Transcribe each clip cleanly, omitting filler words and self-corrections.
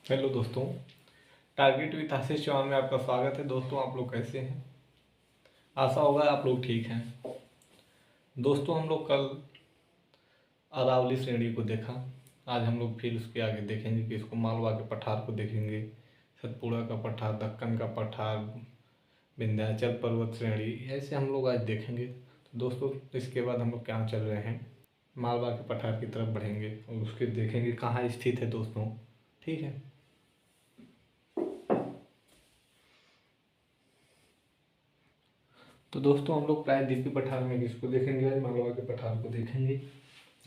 Hello दोस्तों, target with Ashish Chauhan में आपका स्वागत है। दोस्तों, आप लोग कैसे हैं? आशा होगा आप लोग ठीक हैं। दोस्तों, हम लोग कल अरावली श्रेणी को देखा। आज हम लोग फिर उसके आगे देखेंगे कि इसको मालवा के पठार को देखेंगे, सतपुड़ा का पठार, दक्कन का पठार, विंध्याचल पर्वत श्रेणी, ऐसे हम लोग आज देखेंगे। तो दोस्तों, इसके बाद हम लोग क्या चल रहे हैं, मालवा के पठार की तरफ बढ़ेंगे और उसके देखेंगे कहाँ स्थित है दोस्तों। ठीक है। तो दोस्तों, हम लोग प्रायद्वीपी पठार में किसको देखेंगे? आज मालवा के पठार को देखेंगे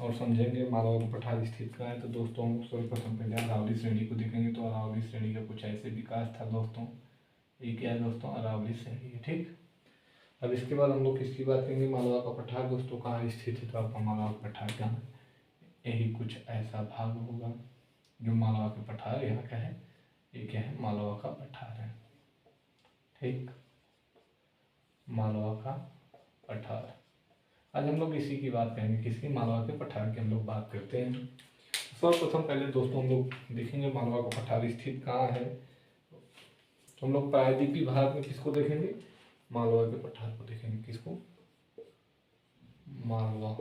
और समझेंगे मालवा का पठार स्थित कहाँ है। तो दोस्तों, हम सर्वप्रथम पहले अरावली श्रेणी को देखेंगे। तो अरावली श्रेणी का कुछ ऐसे विकास था दोस्तों। ये क्या है दोस्तों? अरावली श्रेणी है। ठीक। अब इसके बाद हम लोग किसकी बात करेंगे? मालवा का पठार दोस्तों कहाँ स्थित है। तो आपका मालवा का पठार कहाँ है? यही कुछ ऐसा भाग होगा जो मालवा के पठार यहाँ का है। ये क्या है? मालवा का पठार है। ठीक, मालवा का पठार। आज हम लोग इसी की बात करेंगे। किसकी? मालवा के पठार की हम लोग बात करते हैं। सर्वप्रथम पहले दोस्तों हम लोग देखेंगे मालवा का पठार स्थित कहाँ है। तो हम लोग प्रायद्वीपीय भारत में किसको देखेंगे? मालवा के पठार को देखेंगे। किसको? मालवा,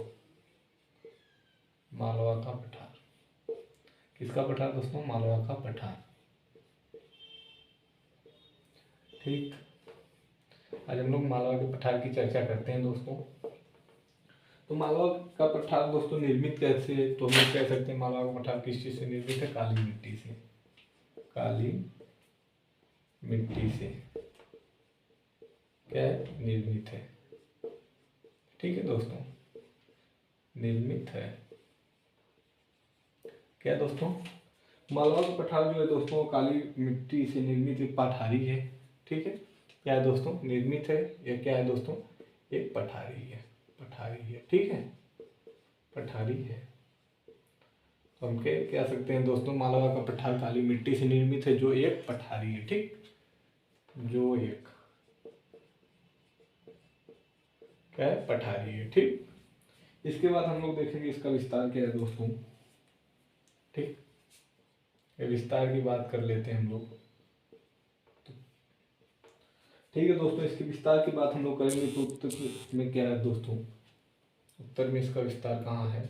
मालवा का पठार। किसका पठार दोस्तों? मालवा का पठार। ठीक। आज हम लोग मालवा के पठार की चर्चा करते हैं दोस्तों। तो मालवा का पठार दोस्तों निर्मित कैसे है? तो हम लोग कह सकते हैं मालवा का पठार किस चीज से निर्मित है? काली मिट्टी से। काली मिट्टी से क्या है? निर्मित है। ठीक है दोस्तों, निर्मित है। क्या दोस्तों? मालवा का पठार जो है दोस्तों काली मिट्टी से निर्मित एक पठारी है। ठीक है। क्या है दोस्तों? निर्मित है। यह क्या है दोस्तों? एक पठारी है। पठारी है। ठीक है, पठारी है। तो हम कह सकते हैं दोस्तों मालवा का पठार काली मिट्टी से निर्मित है, जो एक पठारी है। ठीक, जो एक क्या है? पठारी है। ठीक। इसके बाद हम लोग देखेंगे इसका विस्तार क्या है दोस्तों। ठीक, ये विस्तार की बात कर लेते हैं हम लोग। ठीक है दोस्तों, इसके विस्तार की बात हम लोग करेंगे। तो उत्तर में क्या है दोस्तों? उत्तर में इसका विस्तार कहाँ है?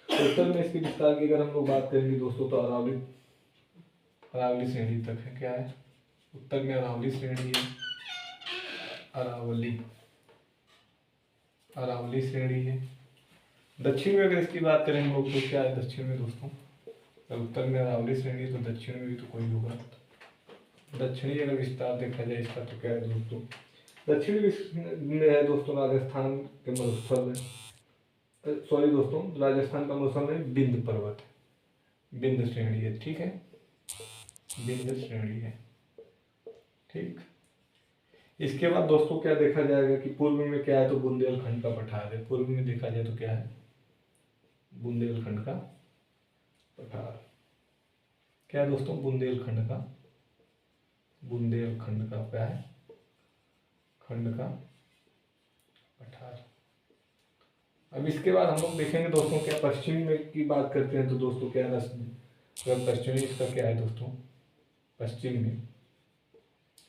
उत्तर में इसके विस्तार की अगर हम लोग बात करेंगे दोस्तों तो अरावली, अरावली श्रेणी तक है। क्या है? उत्तर में अरावली श्रेणी है। अरावली, अरावली श्रेणी है। दक्षिण में अगर इसकी बात करें हम लोग तो क्या है दक्षिण में दोस्तों? अगर उत्तर में अरावली श्रेणी है तो दक्षिण में भी तो कोई होगा। दक्षिणी अगर विस्तार देखा जाए इसका तो क्या है दोस्तों? दक्षिणी में है दोस्तों राजस्थान के मरुस्थल में, सॉरी दोस्तों, राजस्थान का मरुस्थल में बिंद पर्वत है। बिंद श्रेणी है। ठीक है, बिंद श्रेणी है। ठीक। इसके बाद दोस्तों क्या देखा जाएगा कि पूर्व में क्या है? तो बुंदेलखंड का पठार है। पूर्व में देखा जाए तो क्या है? बुंदेलखंड का पठार। क्या है दोस्तों? बुंदेलखंड का, बुंदेलखंड का क्या है? खंड का पठार। अब इसके बाद हम लोग देखेंगे दोस्तों क्या पश्चिम में की बात करते हैं। तो दोस्तों क्या है? अगर पश्चिमी इसका क्या है दोस्तों? पश्चिम में,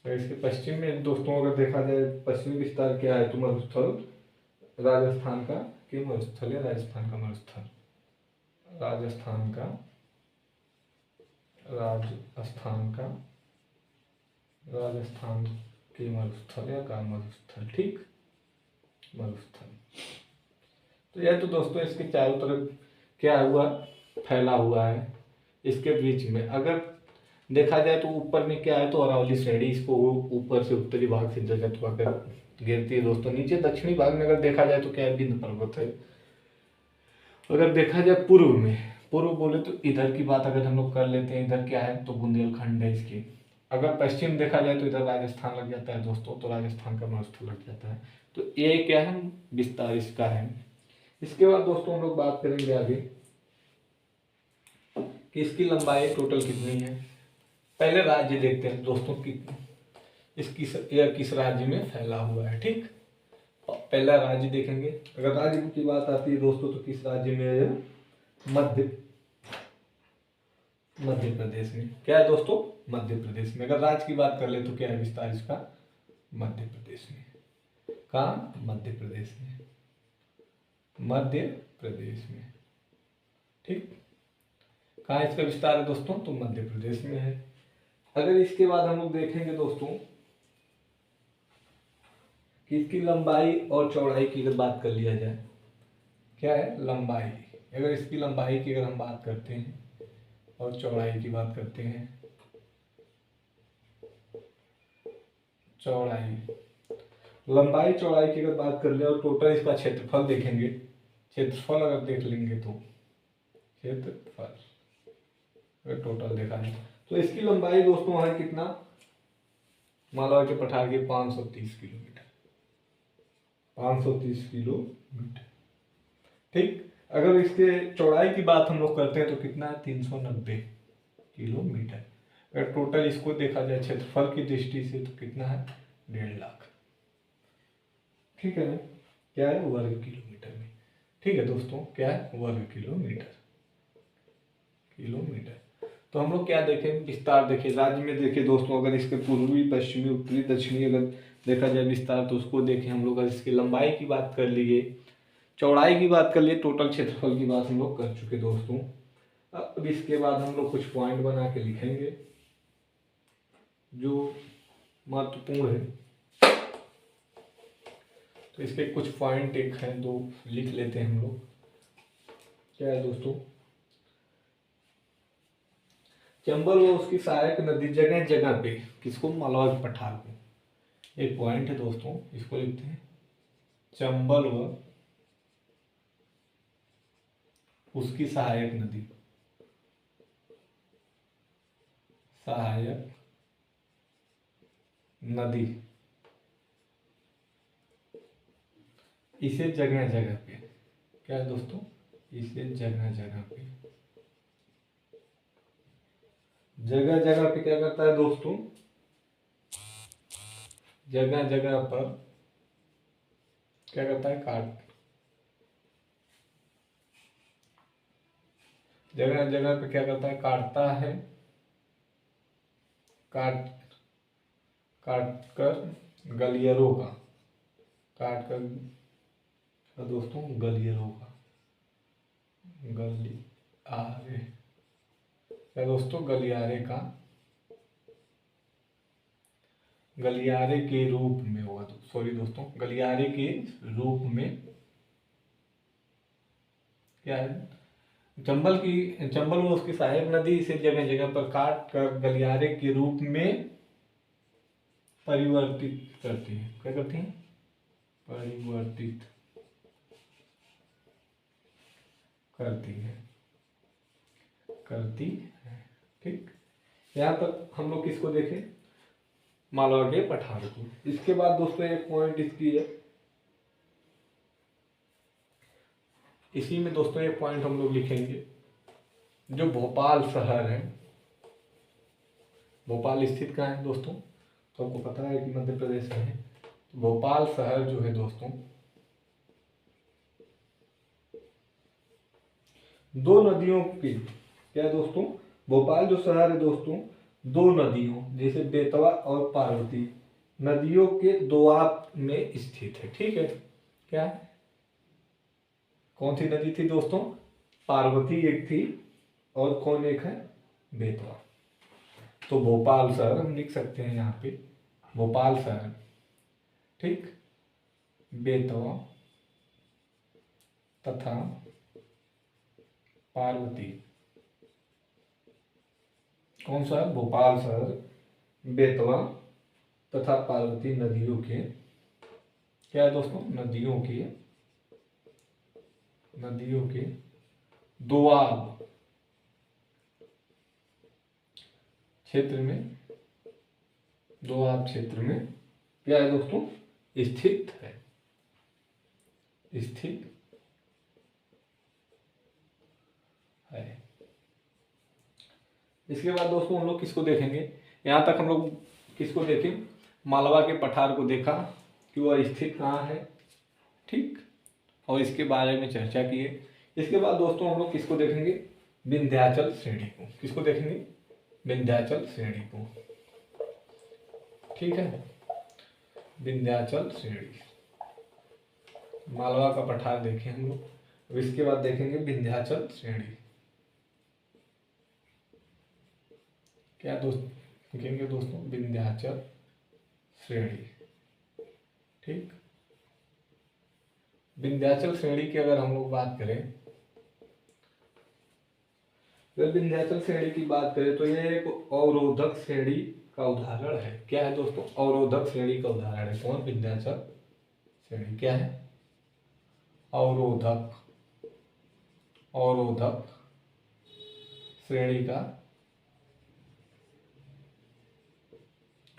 अगर इसके पश्चिम में दोस्तों अगर देखा जाए पश्चिमी विस्तार क्या है? तो मरुस्थल राजस्थान का, के मरुस्थल है। राजस्थान का मरुस्थल, राजस्थान का, राजस्थान का, राजस्थान के मरुस्थल या का मरुस्थल। ठीक, मरुस्थल। तो यह तो दोस्तों इसके चारों तरफ क्या हुआ? फैला हुआ है। इसके बीच में अगर देखा जाए तो ऊपर में क्या है? तो अरावली श्रेणी इसको ऊपर से उत्तरी भाग से जगत होकर घेरती है दोस्तों। नीचे दक्षिणी भाग में अगर देखा जाए तो क्या है? बिंद पर्वत है। अगर देखा जाए पूर्व में, पूर्व बोले तो इधर की बात अगर हम लोग कर लेते हैं, इधर क्या है? तो बुंदेलखंड है इसकी। अगर पश्चिम देखा जाए तो इधर राजस्थान लग जाता है दोस्तों, तो राजस्थान का मरुस्थल लग जाता है। तो ये क्या है? विस्तार इसका है। इसके बाद दोस्तों हम लोग बात करेंगे आगे कि इसकी लंबाई टोटल कितनी है। पहले राज्य देखते हैं दोस्तों कि यह किस राज्य में फैला हुआ है। ठीक, पहला राज्य देखेंगे। अगर राज्य की बात आती है दोस्तों तो किस राज्य में है? मध्य, मध्य प्रदेश में। क्या है दोस्तों? मध्य प्रदेश में। अगर राज्य की बात कर ले तो क्या है विस्तार इसका? मध्य प्रदेश में। कहाँ? मध्य प्रदेश में। मध्य प्रदेश में। ठीक, कहाँ इसका विस्तार है दोस्तों? तो मध्य प्रदेश में है। अगर इसके बाद हम लोग देखेंगे दोस्तों कि इसकी लंबाई और चौड़ाई की अगर बात कर लिया जाए, क्या है? लंबाई। अगर इसकी लंबाई की अगर हम बात करते हैं और चौड़ाई की बात करते हैं, चौड़ाई, लंबाई चौड़ाई की अगर बात कर ले और टोटल इसका क्षेत्रफल देखेंगे, क्षेत्रफल अगर देख लेंगे तो क्षेत्रफल अगर टोटल देखा है तो इसकी लंबाई दोस्तों है कितना? मालवा के पठार के 530 किलोमीटर। 530 किलोमीटर। ठीक, अगर इसके चौड़ाई की बात हम लोग करते हैं तो कितना है? 390 किलोमीटर। अगर टोटल इसको देखा जाए क्षेत्रफल की दृष्टि से तो कितना है? 1.5 लाख। ठीक है ना? क्या है? वर्ग किलोमीटर में। ठीक है दोस्तों, क्या है? वर्ग किलोमीटर। किलोमीटर। तो हम लोग क्या देखें? विस्तार देखें। राज्य में देखें दोस्तों, अगर इसके पूर्वी, पश्चिमी, उत्तरी, दक्षिणी अगर देखा जाए विस्तार तो उसको देखें हम लोग। अगर इसकी लंबाई की बात कर लिए, चौड़ाई की बात कर लिए, टोटल क्षेत्रफल की बात हम लोग कर चुके दोस्तों। अब इसके बाद हम लोग कुछ पॉइंट बना के लिखेंगे जो महत्वपूर्ण है। तो इसके कुछ पॉइंट एक हैं, दो लिख लेते हैं हम लोग। क्या है दोस्तों? चंबल व उसकी सहायक नदी जगह जगह पे, किसको? मालवा के पठार को। एक पॉइंट है दोस्तों, इसको लिखते हैं चंबल व उसकी सहायक नदी, सहायक नदी, इसे जगह जगह पे, क्या है दोस्तों? इसे जगह जगह पे, जगह जगह पे क्या करता है दोस्तों? जगह जगह पर क्या करता है? काट, जगह जगह पे क्या करता है? काटता है। काट काट कर गलियरों का, काट कर दोस्तों गलियरों का, गलियारे, क्या दोस्तों? गलियारे का, गलियारे के रूप में होगा तो सॉरी दोस्तों, गलियारे के रूप में क्या है? चंबल व उसकी सहायक नदी इसे जगह जगह पर काट कर गलियारे के रूप में परिवर्तित करती है। क्या करती है? परिवर्तित करती है, करती है। ठीक, यहाँ तक हम लोग किसको देखें? मालवा के पठार को। इसके बाद दोस्तों एक पॉइंट इसकी है, इसी में दोस्तों एक पॉइंट हम लोग लिखेंगे जो भोपाल शहर है। भोपाल स्थित कहाँ है दोस्तों? तो आपको पता है कि मध्य प्रदेश में है। भोपाल शहर जो है दोस्तों, दो नदियों की, क्या है दोस्तों? भोपाल जो शहर है दोस्तों, दो नदियों जैसे बेतवा और पार्वती नदियों के दोआब में स्थित है। ठीक है, क्या है? कौन सी नदी थी दोस्तों? पार्वती एक थी और कौन एक है? बेतवा। तो भोपाल शहर हम लिख सकते हैं यहाँ पे, भोपाल शहर। ठीक, बेतवा तथा पार्वती, कौन सा? भोपाल शहर, बेतवा तथा पार्वती नदियों के, क्या है दोस्तों? नदियों के दोआब क्षेत्र में, दोआब क्षेत्र में क्या है दोस्तों? स्थित है, स्थित है। इसके बाद दोस्तों हम लोग किसको देखेंगे? यहाँ तक हम लोग किसको देखें? मालवा के पठार को देखा कि वह स्थित कहाँ है। ठीक, और इसके बारे में चर्चा की है। इसके बाद दोस्तों हम लोग किसको देखेंगे? विंध्याचल श्रेणी को। किसको देखेंगे? विंध्याचल श्रेणी को। ठीक है, विंध्याचल श्रेणी, मालवा का पठार देखें हम लोग। अब इसके बाद देखेंगे विंध्याचल श्रेणी। क्या देखेंगे दोस्तों? विंध्याचल श्रेणी। ठीक, विंध्याचल श्रेणी की अगर हम लोग बात करें, अगर विंध्याचल श्रेणी की बात करें तो यह एक अवरोधक श्रेणी का उदाहरण है। क्या है दोस्तों? अवरोधक श्रेणी का उदाहरण है। कौन? विंध्याचल श्रेणी। क्या है? अवरोधक, अवरोधक श्रेणी का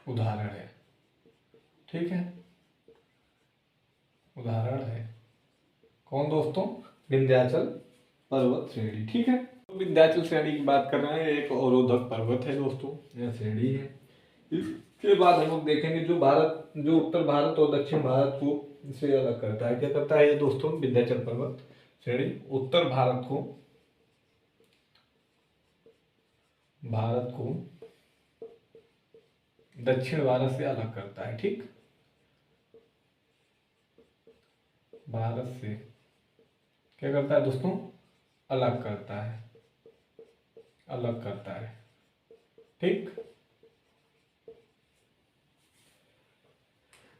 उदाहरण है। ठीक है, उदाहरण है। कौन दोस्तों? विंध्याचल पर्वत श्रेणी। ठीक है, विंध्याचल श्रेणी की बात कर रहे हैं, एक अवरोधक पर्वत है दोस्तों, यह श्रेणी है। इसके बाद हम लोग देखेंगे जो उत्तर भारत और दक्षिण भारत को से अलग करता है। क्या करता है ये दोस्तों? विंध्याचल पर्वत श्रेणी उत्तर भारत को दक्षिण भारत से अलग करता है। ठीक, भारत से क्या करता है दोस्तों? अलग करता है, अलग करता है। ठीक,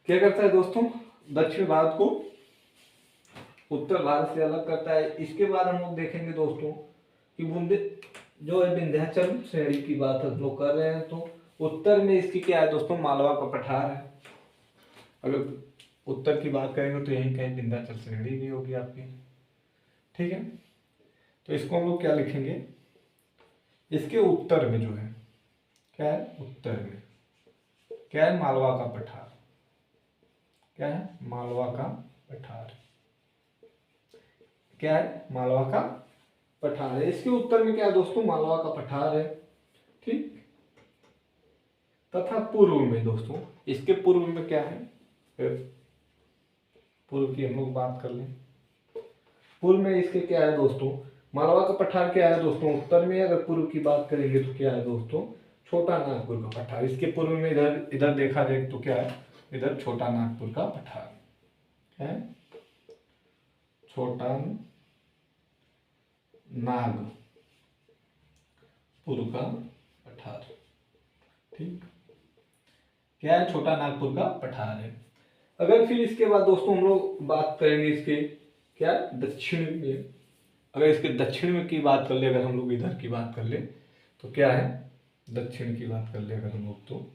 क्या करता है दोस्तों? दक्षिण भारत को उत्तर भारत से अलग करता है। इसके बाद हम लोग देखेंगे दोस्तों कि जो है विंध्याचल श्रेणी की बात हम लोग कर रहे हैं, तो उत्तर में इसकी क्या है दोस्तों? मालवा का पठार है। अगर उत्तर की बात करेंगे तो यहीं कहीं विंध्याचल श्रेणी भी होगी आपकी। ठीक है, तो इसको हम लोग क्या लिखेंगे? इसके उत्तर में जो है क्या है? उत्तर में क्या है? मालवा का पठार। क्या है? मालवा का पठार। क्या है? मालवा का पठार है। इसके उत्तर में क्या है दोस्तों? मालवा का पठार है। ठीक, तथा पूर्व में दोस्तों, इसके पूर्व में क्या है? पूर्व की हम लोग बात कर लें। पूर्व में इसके क्या है दोस्तों? मालवा का पठार क्या है दोस्तों? उत्तर में। अगर पूर्व की बात करेंगे तो क्या है दोस्तों? छोटा नागपुर का पठार। इसके पूर्व में इधर देखा जाए तो क्या है? इधर छोटा नागपुर का पठार है, छोटा नागपुर का पठार। ठीक, क्या है? छोटा नागपुर का पठार है। अगर फिर इसके बाद दोस्तों हम लोग बात करेंगे इसके क्या? दक्षिण में। अगर इसके दक्षिण में की बात कर ले, अगर हम लोग इधर की बात कर ले तो क्या है? दक्षिण की बात कर ले अगर हम लोग, तो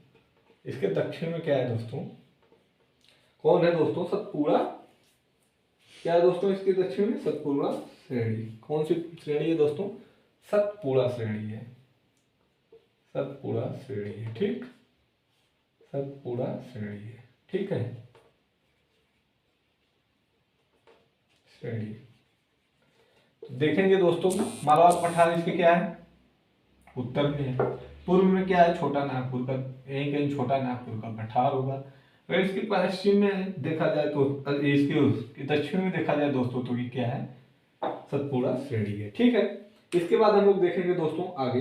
इसके दक्षिण में क्या है दोस्तों? कौन है दोस्तों? सतपुड़ा। क्या है दोस्तों इसके दक्षिण में? सतपुड़ा श्रेणी। कौन सी श्रेणी है दोस्तों? सतपुड़ा श्रेणी है, सतपुड़ा श्रेणी है। ठीक, सतपुड़ा श्रेणी है। ठीक है, श्रेणी। तो देखेंगे दोस्तों, मालवा का पठार इसके क्या है? उत्तर में है। पूर्व में क्या है? छोटा नागपुर का, यहीं कहीं छोटा नागपुर का पठार होगा। अगर इसके पश्चिम में देखा जाए तो, इसके दक्षिण में देखा जाए दोस्तों तो ये क्या है? सतपुड़ा श्रेणी है। ठीक है, इसके बाद हम लोग देखेंगे दोस्तों आगे,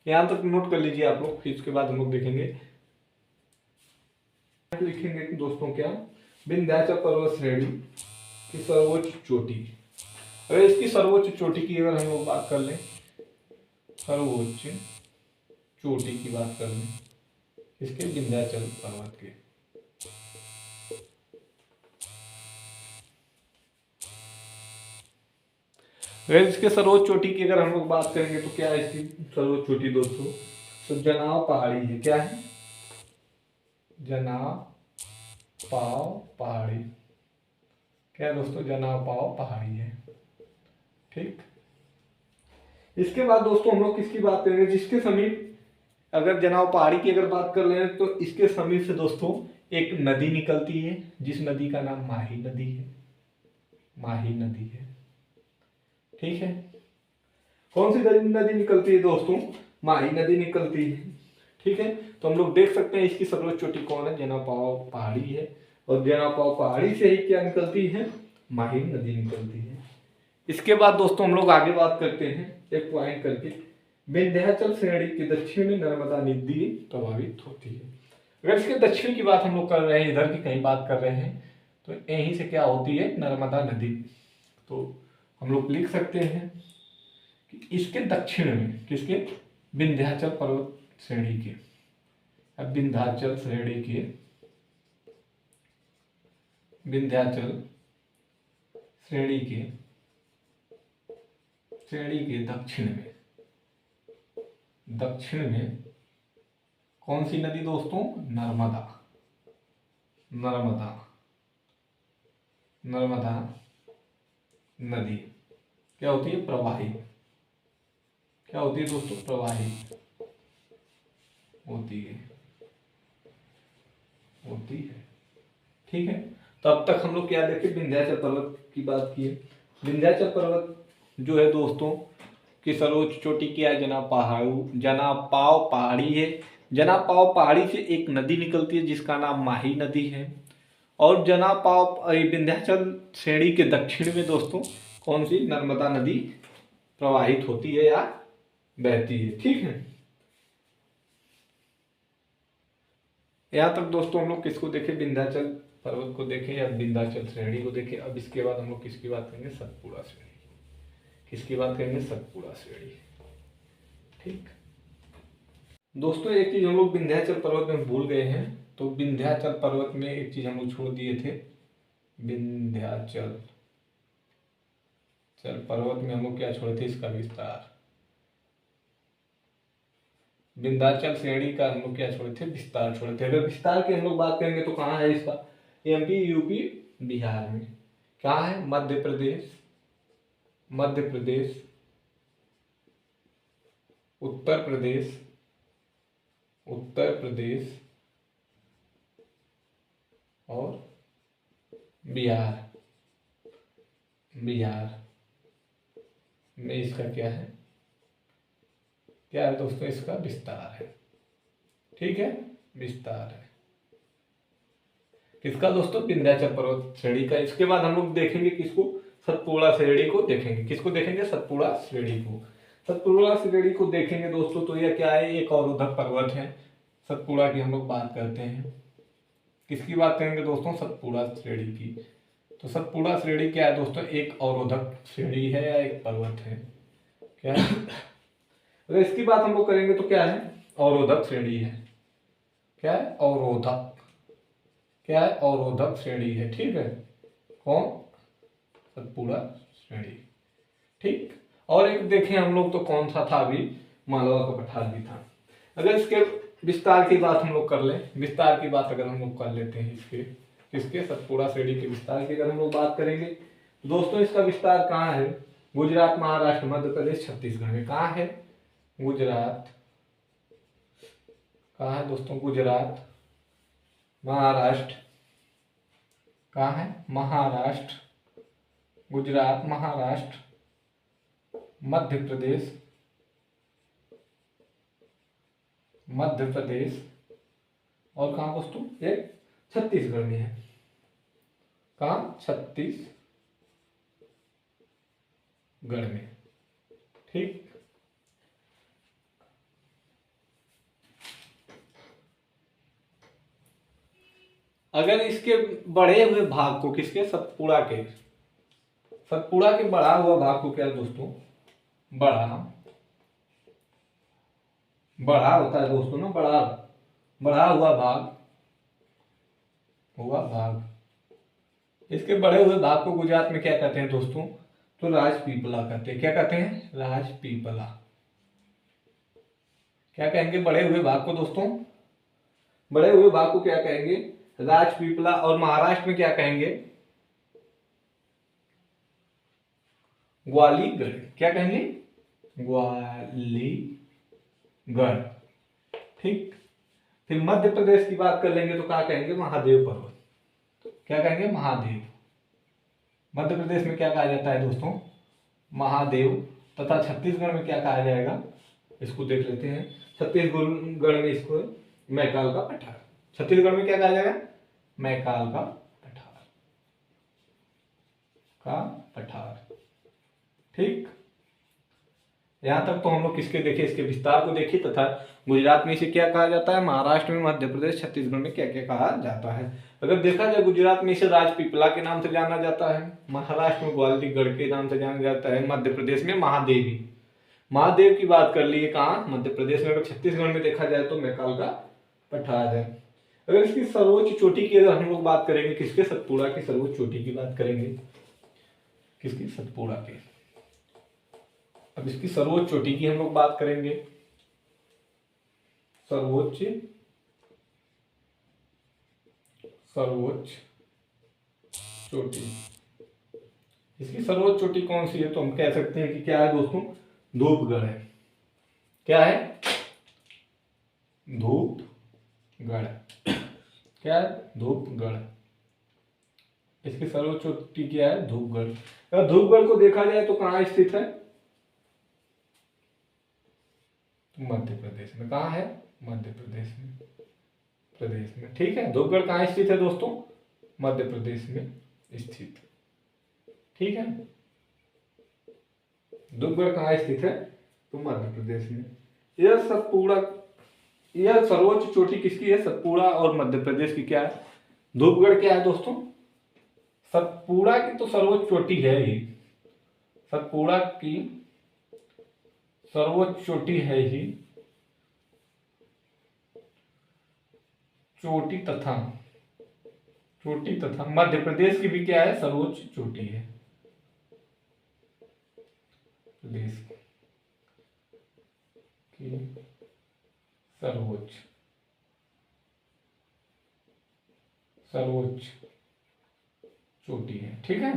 यहां तक नोट कर लीजिए आप लोग। इसके बाद हम लोग देखेंगे, लिखेंगे कि दोस्तों क्या? विंध्याचल पर्वत श्रेणी की सर्वोच्च चोटी। अगर इसकी सर्वोच्च चोटी की अगर हम लोग बात कर लें, सर्वोच्च चोटी की बात कर लें इसके विंध्याचल पर्वत के, अगर इसके सर्वोच्च चोटी की अगर हम लोग बात करेंगे तो क्या है इसकी सर्वोच्च चोटी दोस्तों? तो जनाव पहाड़ी है। क्या है? जनाव पाव पहाड़ी। क्या है दोस्तों? जनाव पाव पहाड़ी है। ठीक, इसके बाद दोस्तों हम लोग किसकी बात करेंगे? जिसके समीप, अगर जनाव पहाड़ी की अगर बात कर रहे हैं तो इसके समीप से दोस्तों एक नदी निकलती है, जिस नदी का नाम माही नदी है। माही नदी है। ठीक है, कौन सी नदी निकलती है दोस्तों? माही नदी निकलती है। ठीक है, तो हम लोग देख सकते हैं इसकी सर्वोच्च चोटी कौन है? जनाव पाव पहाड़ी है। और जनाव पाव पहाड़ी से ही क्या निकलती है? माही नदी निकलती है। इसके बाद दोस्तों हम लोग आगे बात करते हैं एक पॉइंट करके, विंध्याचल श्रेणी की दक्षिण में नर्मदा नदी प्रभावित होती है। अगर इसके दक्षिण की बात हम लोग कर रहे हैं, इधर की कहीं बात कर रहे हैं, तो यहीं से क्या होती है, नर्मदा नदी। तो हम लोग लिख सकते हैं कि इसके दक्षिण में, किसके, विंध्याचल पर्वत श्रेणी के, अब विंध्याचल श्रेणी के, विंध्याचल श्रेणी के दक्षिण में, दक्षिण में कौन सी नदी दोस्तों, नर्मदा, नर्मदा, नर्मदा नदी क्या होती है, प्रवाही, क्या होती है दोस्तों, प्रवाही होती है, होती है। ठीक है, तो अब तक हम लोग क्या देखे, विंध्याचल पर्वत की बात की है। विंध्याचल पर्वत जो है दोस्तों की सर्वोच्च चोटी क्या है, जनापाव पहाड़ी है। जनापाव पहाड़ी से एक नदी निकलती है जिसका नाम माही नदी है। और जनापाव विंध्याचल श्रेणी के दक्षिण में दोस्तों कौन सी, नर्मदा नदी प्रवाहित होती है या बहती है। ठीक है, यहाँ तक दोस्तों हम लोग किसको देखें, विंध्याचल पर्वत को देखें या विंध्याचल श्रेणी को देखें। अब इसके बाद हम लोग किसकी बात करेंगे, सतपुड़ा श्रेणी। किसकी बात करेंगे, सतपुड़ा श्रेणी। ठीक दोस्तों, एक चीज हम लोग विंध्याचल पर्वत में भूल गए हैं, तो विंध्याचल पर्वत में एक चीज हम लोग छोड़ दिए थे, विंध्याचल पर्वत में हम लोग क्या छोड़े थे, इसका विस्तार। विंध्याचल श्रेणी का हम लोग क्या छोड़े थे, विस्तार छोड़े थे। अगर विस्तार की हम लोग बात करेंगे तो कहाँ है इसका, एमपी, यूपी, बिहार में। कहाँ है, मध्य प्रदेश, मध्य प्रदेश, उत्तर प्रदेश, उत्तर प्रदेश और बिहार, बिहार में इसका क्या है, क्या है दोस्तों, इसका विस्तार है। ठीक है, विस्तार है किसका दोस्तों, विंध्याचल पर्वत श्रेणी का। इसके बाद हम लोग देखेंगे किसको, सतपुड़ा श्रेणी को देखेंगे। किसको देखेंगे, सतपुड़ा श्रेणी को। सतपुड़ा श्रेणी को देखेंगे दोस्तों तो यह क्या है, एक अवरोधक पर्वत है। सतपुड़ा की हम लोग बात करते हैं, किसकी बात करेंगे दोस्तों, सतपुड़ा श्रेणी की। तो सतपुड़ा श्रेणी क्या है दोस्तों, एक अवरोधक श्रेणी है या एक पर्वत है, क्या है। अगर इसकी बात हम लोग करेंगे तो क्या है, अवरोधक श्रेणी है। क्या है, अवरोधक, क्या है, अवरोधक श्रेणी है। ठीक है, कौन, सतपुड़ा श्रेणी। ठीक, और एक देखें हम लोग तो कौन सा था, अभी मालवा का पठार भी था। अगर इसके विस्तार की बात हम लोग कर लें, विस्तार की बात अगर हम लोग कर लेते हैं इसके, किसके, सतपुड़ा श्रेणी के विस्तार की अगर हम लोग बात करेंगे तो दोस्तों इसका विस्तार कहाँ है, गुजरात, महाराष्ट्र, मध्य प्रदेश, छत्तीसगढ़ में। कहाँ है, गुजरात, कहाँ है दोस्तों, गुजरात, महाराष्ट्र, कहाँ है, महाराष्ट्र, गुजरात, महाराष्ट्र, मध्य प्रदेश, मध्य प्रदेश और कहाँ दोस्तों, एक छत्तीसगढ़ में है। कहाँ, छत्तीसगढ़ में। ठीक, अगर इसके बढ़े हुए भाग को, किसके, सतपुड़ा के, सतपुड़ा के बढ़ा हुआ भाग को क्या दोस्तों, बढ़ा होता है दोस्तों ना, बढ़ा हुआ भाग, इसके बढ़े हुए भाग को गुजरात में क्या कहते हैं दोस्तों, तो राजपीपला कहते हैं। क्या कहते हैं, राजपीपला। क्या कहेंगे बढ़े हुए भाग को दोस्तों, बढ़े हुए भाग को क्या कहेंगे, राजपीपला। और महाराष्ट्र में क्या कहेंगे, ग्वालीगढ़। क्या कहेंगे, ग्वालीगढ़। ठीक, फिर मध्य प्रदेश की बात कर लेंगे तो क्या कहेंगे, महादेव पर्वत। क्या कहेंगे, महादेव। मध्य प्रदेश में क्या कहा जाता है दोस्तों, महादेव। तथा छत्तीसगढ़ में क्या कहा जाएगा, इसको देख लेते हैं। छत्तीसगढ़ में इसको मैकाल का पठार। छत्तीसगढ़ में क्या कहा जाएगा, मैकाल का पठार, का पठार। ठीक, यहाँ तक तो हम लोग किसके देखे, इसके विस्तार को देखे तथा गुजरात में इसे क्या कहा जाता है, महाराष्ट्र में, मध्य प्रदेश, छत्तीसगढ़ में क्या क्या कहा जाता है। अगर देखा जाए गुजरात में इसे राजपीपला के नाम से जाना जाता है, महाराष्ट्र में ग्वालियर के नाम से जाना जाता है, मध्य प्रदेश में महादेवी, महादेव की बात कर ली कहाँ, मध्य प्रदेश में। अगर छत्तीसगढ़ में देखा जाए तो मैकाल का पठार है। अगर इसकी सर्वोच्च चोटी की अगर हम लोग बात करेंगे, किसके, सतपुड़ा की सर्वोच्च चोटी की बात करेंगे, किसकी, सतपुड़ा की। अब इसकी सर्वोच्च चोटी की हम लोग बात करेंगे, सर्वोच्च चोटी, इसकी सर्वोच्च चोटी कौन सी है, तो हम कह सकते हैं कि क्या है दोस्तों, धूपगढ़ है। क्या है, धूपगढ़, क्या है, धूपगढ़। इसकी सर्वोच्च चोटी क्या है, धूपगढ़। अगर धूपगढ़ को देखा जाए तो कहाँ स्थित है, मध्य प्रदेश में। कहाँ है, मध्य प्रदेश में, ठीक है। धूपगढ़ कहाँ स्थित है दोस्तों, मध्य प्रदेश में स्थित, ठीक है। धूपगढ़ कहाँ स्थित है, तो मध्य प्रदेश में। यह सतपुड़ा, यह सर्वोच्च चोटी किसकी है, सतपुड़ा और मध्य प्रदेश की क्या है, धूपगढ़ क्या है दोस्तों, सतपुड़ा की तो सर्वोच्च चोटी है ही, सतपुड़ा की सर्वोच्च चोटी है ही, चोटी तथा मध्य प्रदेश की भी क्या है, सर्वोच्च चोटी है, प्रदेश की सर्वोच्च चोटी है, ठीक है।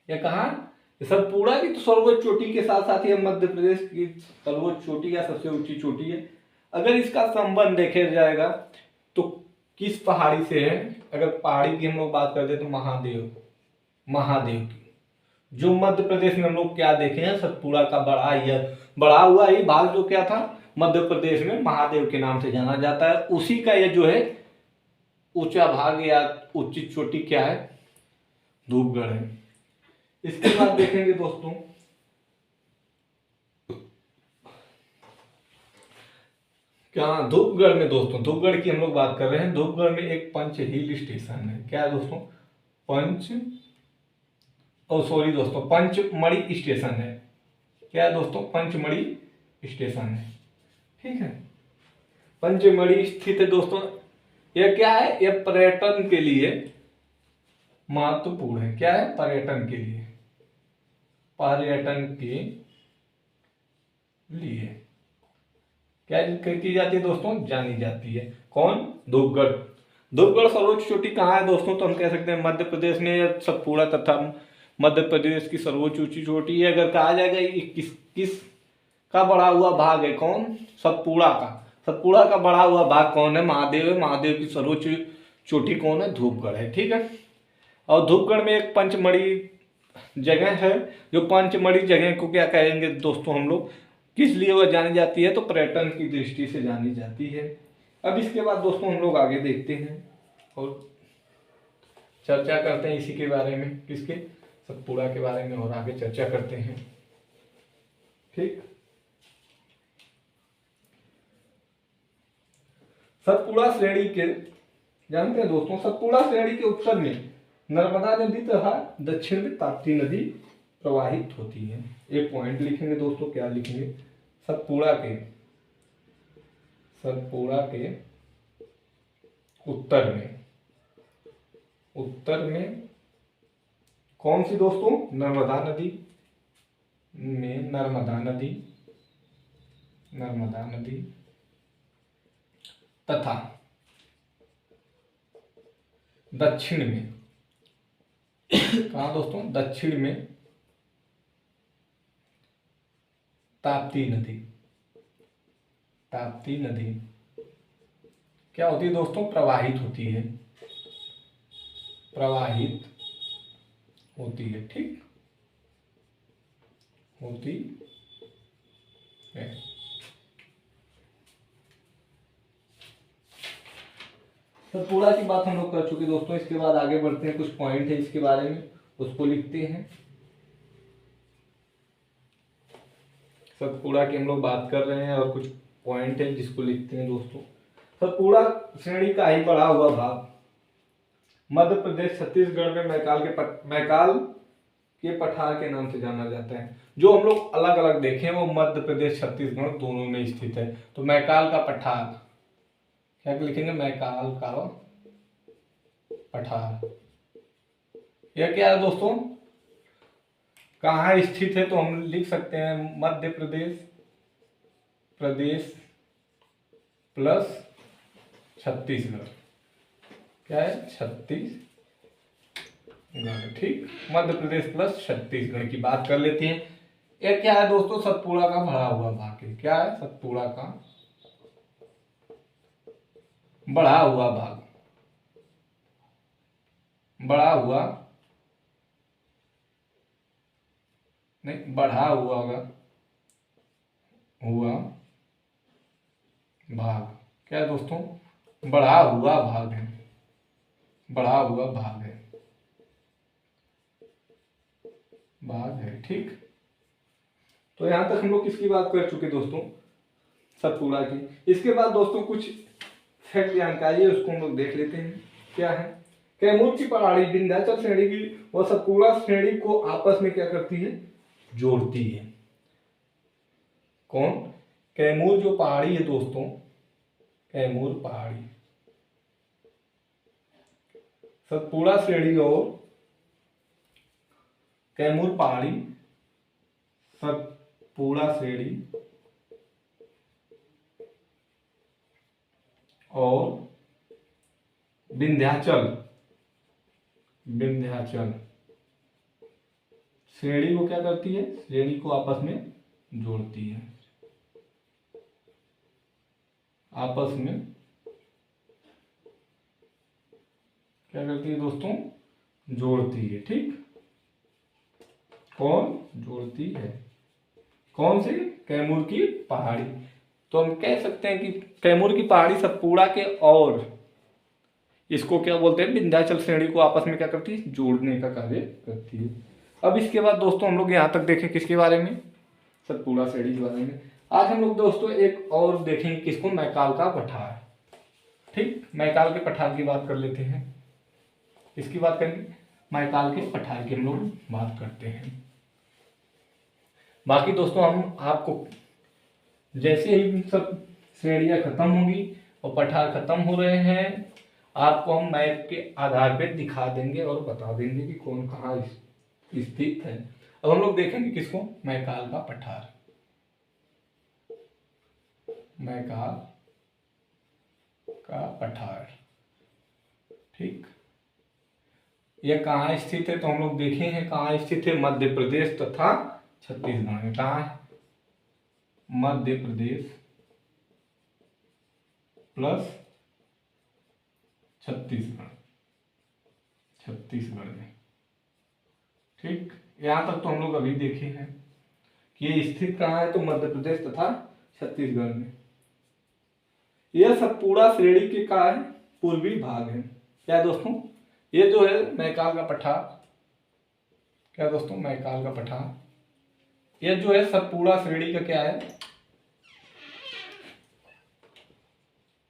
यह कहा, सतपुड़ा की तो सर्वोच्च चोटी के साथ साथ ही मध्य प्रदेश की सर्वोच्च चोटी या सबसे ऊंची चोटी है। अगर इसका संबंध देखे जाएगा तो किस पहाड़ी से है, अगर पहाड़ी की हम लोग बात करते हैं तो महादेव की, जो मध्य प्रदेश में हम लोग क्या देखे हैं, सतपुड़ा का बड़ा हुआ ही भाग जो क्या था, मध्य प्रदेश में महादेव के नाम से जाना जाता है। उसी का ये जो है ऊंचा भाग या उच्च चोटी क्या है, धूपगढ़ है। इसके बाद देखेंगे दोस्तों, क्या धूपगढ़ में दोस्तों, धूपगढ़ की हम लोग बात कर रहे हैं। धूपगढ़ में एक पंच हिल स्टेशन है, क्या है दोस्तों, पंचमढ़ी स्टेशन है। क्या है दोस्तों, पंचमढ़ी स्टेशन है, ठीक है। पंचमढ़ी स्थित है दोस्तों। यह क्या है, यह पर्यटन के लिए महत्वपूर्ण है। क्या है, पर्यटन के लिए क्या की जाती है दोस्तों, जानी जाती है। कौन, धूपगढ़। धूपगढ़ सर्वोच्च चोटी कहाँ है दोस्तों, तो हम कह सकते हैं मध्य प्रदेश में, सतपुड़ा तथा मध्य प्रदेश की सर्वोच्च ऊंची चोटी है। अगर कहा जाएगा किस का बढ़ा हुआ भाग है, कौन, सतपुड़ा का बढ़ा हुआ भाग कौन है, महादेव है। महादेव की सर्वोच्च चोटी कौन है, धूपगढ़ है, ठीक है। और धूपगढ़ में एक पंचमढ़ी जगह है, जो पंचमढ़ी जगह को क्या कहेंगे दोस्तों हम लोग, किस लिए वह जानी जाती है, तो पर्यटन की दृष्टि से जानी जाती है। अब इसके बाद दोस्तों हम लोग आगे देखते हैं और चर्चा करते हैं इसी के बारे में, किसके, सतपुड़ा के बारे में, और आगे चर्चा करते हैं, ठीक। सतपुड़ा श्रेणी के, जानते हैं दोस्तों, सतपुड़ा श्रेणी के उत्तर में नर्मदा नदी तथा दक्षिण में ताप्ती नदी प्रवाहित होती है। एक पॉइंट लिखेंगे दोस्तों, क्या लिखेंगे, सतपुड़ा के उत्तर में कौन सी दोस्तों, नर्मदा नदी तथा दक्षिण में, कहा दोस्तों, दक्षिण में ताप्ती नदी क्या होती है दोस्तों, प्रवाहित होती है, ठीक, होती है। सतपुड़ा की बात हम लोग कर चुके दोस्तों। इसके बाद आगे बढ़ते हैं, कुछ पॉइंट है इसके बारे में, उसको लिखते हैं। सतपुड़ा की हम लोग बात कर रहे हैं और कुछ पॉइंट है जिसको लिखते हैं दोस्तों। सतपुड़ा श्रेणी का ही बढ़ा हुआ भाग मध्य प्रदेश छत्तीसगढ़ में मैकाल के पठार के नाम से जाना जाता है। जो हम लोग अलग अलग देखें वो मध्य प्रदेश छत्तीसगढ़ दोनों में स्थित है। तो मैकाल का पठार क्या लिखेंगे, मैकाल का पठार। यह क्या है दोस्तों, कहाँ स्थित है, तो हम लिख सकते हैं मध्य प्रदेश प्लस छत्तीसगढ़। क्या है, छत्तीसगढ़। ठीक, मध्य प्रदेश प्लस छत्तीसगढ़ की बात कर लेते हैं। ये क्या है दोस्तों, सतपुड़ा का भरा हुआ भाग है। क्या है, सतपुड़ा का बढ़ा हुआ भाग, बढ़ा हुआ नहीं, बढ़ा हुआ भाग। क्या है दोस्तों, बढ़ा हुआ भाग है, बढ़ा हुआ भाग है। ठीक, तो यहां तक हम लोग किसकी बात कर चुके दोस्तों, सतपुड़ा की। इसके बाद दोस्तों कुछ फैक्ट जानकारी है, उसको हम लोग देख लेते हैं। क्या है, कैमूर की पहाड़ी विंध्याचल श्रेणी की और सतपुड़ा श्रेणी को आपस में क्या करती है, जोड़ती है। कौन, कैमूर जो पहाड़ी है दोस्तों, कैमूर पहाड़ी सतपुड़ा श्रेणी और कैमूर पहाड़ी सतपुड़ा श्रेणी और विंध्याचल श्रेणी को क्या करती है, श्रेणी को आपस में जोड़ती है, आपस में क्या करती है दोस्तों, जोड़ती है। ठीक, कौन जोड़ती है, कौन से, कैमूर की पहाड़ी। तो हम कह सकते हैं कि कैमूर की पहाड़ी सतपुड़ा के और इसको क्या बोलते हैं, विंध्याचल श्रेणी को आपस में क्या करती है, जोड़ने का कार्य करती है। अब इसके बाद दोस्तों हम लोग यहाँ तक देखें किसके बारे में, सतपुड़ा श्रेणी के बारे में। आज हम लोग दोस्तों एक और देखेंगे किसको, मैकाल का पठार। ठीक, मैकाल के पठार की बात कर लेते हैं। इसकी बात करेंगे, मैकाल के पठार की हम लोग बात करते हैं। बाकी दोस्तों हम आपको जैसे ही सब श्रेणियां खत्म होंगी और पठार खत्म हो रहे हैं, आपको हम मैप के आधार पर दिखा देंगे और बता देंगे कि कौन कहाँ स्थित है। अब हम लोग देखेंगे किसको, मैकाल का पठार। मैकाल का पठार, ठीक, यह कहाँ स्थित है, तो हम लोग देखे हैं कहाँ स्थित है, मध्य प्रदेश तथा छत्तीसगढ़ में। कहाँ है, मध्य प्रदेश प्लस छत्तीसगढ़ में। ठीक, यहां तक तो हम लोग अभी देखे हैं कि ये स्थित कहाँ है, तो मध्य प्रदेश तथा छत्तीसगढ़ में। यह सतपुड़ा श्रेणी के का है, पूर्वी भाग है। क्या दोस्तों, ये जो है मैकाल का पठार, क्या दोस्तों, मैकाल का पठार, ये जो है सतपुड़ा श्रेणी का क्या है,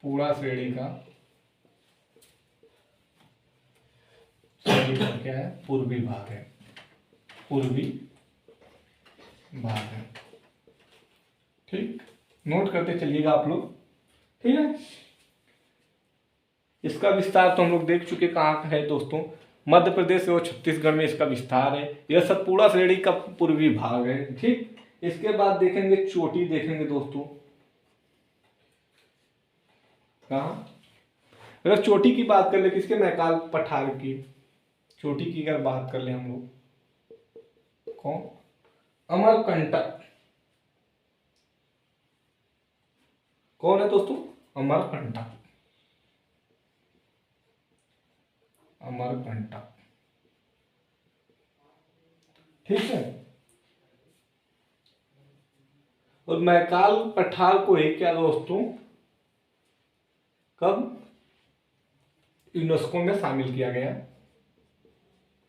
पूरा श्रेणी का क्या है, पूर्वी भाग है, पूर्वी भाग है। ठीक, नोट करते चलिएगा आप लोग। ठीक है, इसका विस्तार तो हम लोग देख चुके कहाँ है दोस्तों, मध्य प्रदेश और छत्तीसगढ़ में इसका विस्तार है। यह सतपुड़ा श्रेणी का पूर्वी भाग है। ठीक, इसके बाद देखेंगे चोटी, देखेंगे दोस्तों कहाँ, अगर चोटी की बात कर ले, किसके, मैकाल पठार की चोटी की अगर बात कर ले हम लोग, कौन, अमरकंटक। कौन है दोस्तों, अमरकंटक, अमरकंटक। ठीक है, और मैकाल पठार को ही क्या दोस्तों, कब यूनेस्को में शामिल किया गया,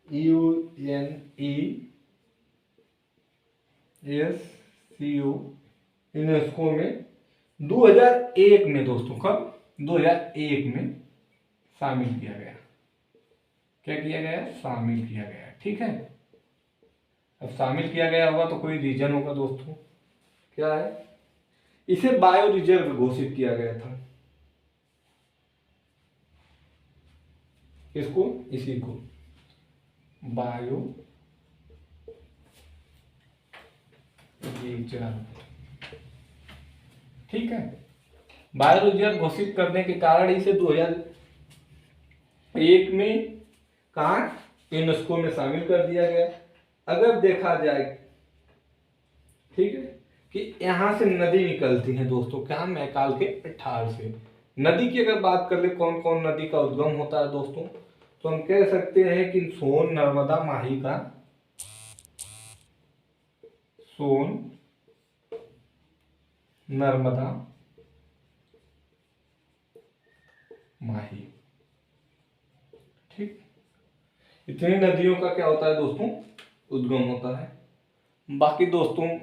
UNESCO CO यूनेस्को में 2001 में दोस्तों, कब? 2001 में शामिल किया गया। क्या किया गया? शामिल किया गया। ठीक है, अब शामिल किया गया होगा तो कोई रीजन होगा दोस्तों। क्या है? इसे बायो रिजर्व घोषित किया गया था। इसको, इसी को बायो रिजर्व। ठीक है, बायो रिजर्व घोषित करने के कारण इसे 2001 में कहा यूनेस्को में शामिल कर दिया गया। अगर देखा जाए, ठीक है, कि यहां से नदी निकलती है दोस्तों, क्या? मैकाल के पठार से। नदी की अगर बात कर ले, कौन कौन नदी का उद्गम होता है दोस्तों, तो हम कह सकते हैं कि सोन, नर्मदा, माही का, सोन, नर्मदा, माही। ठीक, इतनी नदियों का क्या होता है दोस्तों? उद्गम होता है। बाकी दोस्तों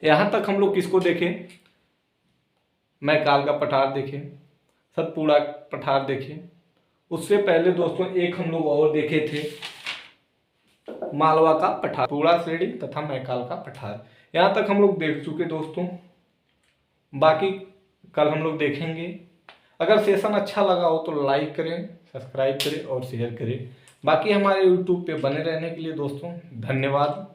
यहां तक हम लोग किसको देखें? मैकाल का पठार देखें, सतपुड़ा पठार देखें। उससे पहले दोस्तों एक हम लोग और देखे थे, मालवा का पठार, पूरा श्रेणी तथा मैकाल का पठार। यहां तक हम लोग देख चुके दोस्तों। बाकी कल हम लोग देखेंगे। अगर सेशन अच्छा लगा हो तो लाइक करें, सब्सक्राइब करें और शेयर करें। बाकी हमारे यूट्यूब पे बने रहने के लिए दोस्तों धन्यवाद।